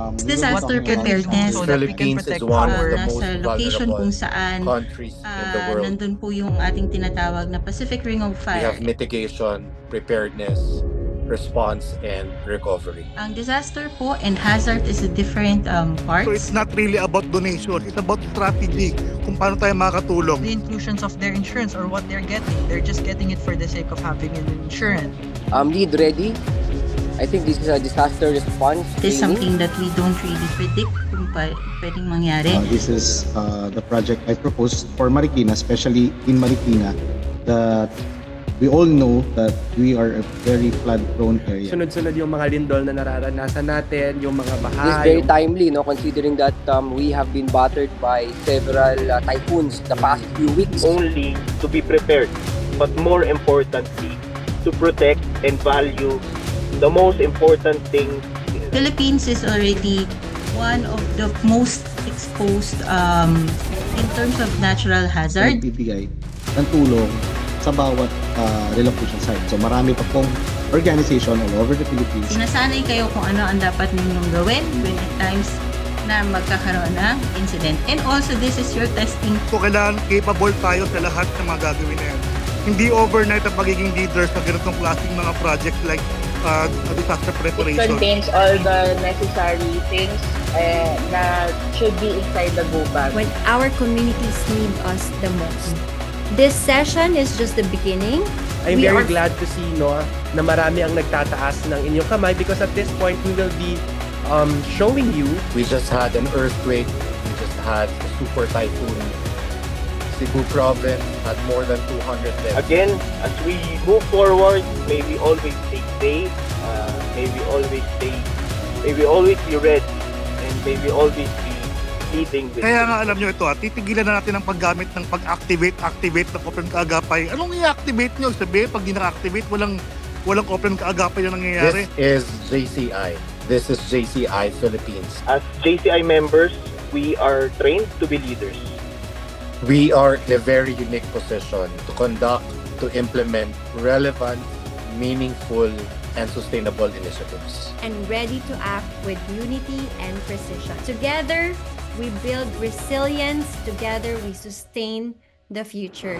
We will be Disaster talking about preparedness. so that we can Philippines is protect one of our the most Nasa location vulnerable kung saan countries in the world. nandun po yung ating tinatawag na Pacific Ring of We Fire. have mitigation, preparedness, response, and recovery. Ang disaster po and hazard is a different So parts. it's not really about donation, it's about strategy kung paano tayo makakatulong. the inclusions of their insurance or what they're getting. They're just getting it for the sake of having an insurance. Lead ready. I think this is a disaster response It is training. something that we don't really predict kung pwedeng mangyari. This is the project I proposed for Marikina, especially in Marikina, that we all know that we are a very flood-prone area. Sunod-sunod yung mga lindol na nararanasan natin, yung mga This is baha, very yung timely, no, considering that we have been battered by several typhoons the past few weeks. Only to be prepared, but more importantly, to protect and value the most important thing. Philippines is already one of the most exposed in terms of natural hazard. Nagbibigay ng tulong sa bawat relocation site. So marami pa pong organization all over the Philippines. Sinasanay kayo kung ano ang dapat ninyong gawin when at times na magkakaroon ng incident. And also, this is your testing. So kailangan capable tayo sa lahat ng mga gagawin na yan. Hindi overnight ang pagiging leader sa ganitong klaseng mga project like disaster It preparation. contains all the necessary things that should be inside the go bag. When our communities need us the most. This session is just the beginning. I'm We very are- glad to see na marami ang nagtataas ng inyong kamay because at this point we will be showing you. We just had an earthquake. We just had a super typhoon. Cebu province had more than 200 deaths. Again, as we move forward, may we always stay safe, may we always be ready, and may we always be leading with. Kaya nga alam nyo ito, titigilan na natin ang paggamit ng pag-activate ng open kaagapay. Anong i-activate nyo? Sabihin, pag di na-activate, walang open kaagapay na nangyayari. This is JCI. This is JCI Philippines. As JCI members, we are trained to be leaders. We are in a very unique position to conduct, to implement relevant, meaningful, and sustainable initiatives. And ready to act with unity and precision. Together, we build resilience. Together, we sustain the future.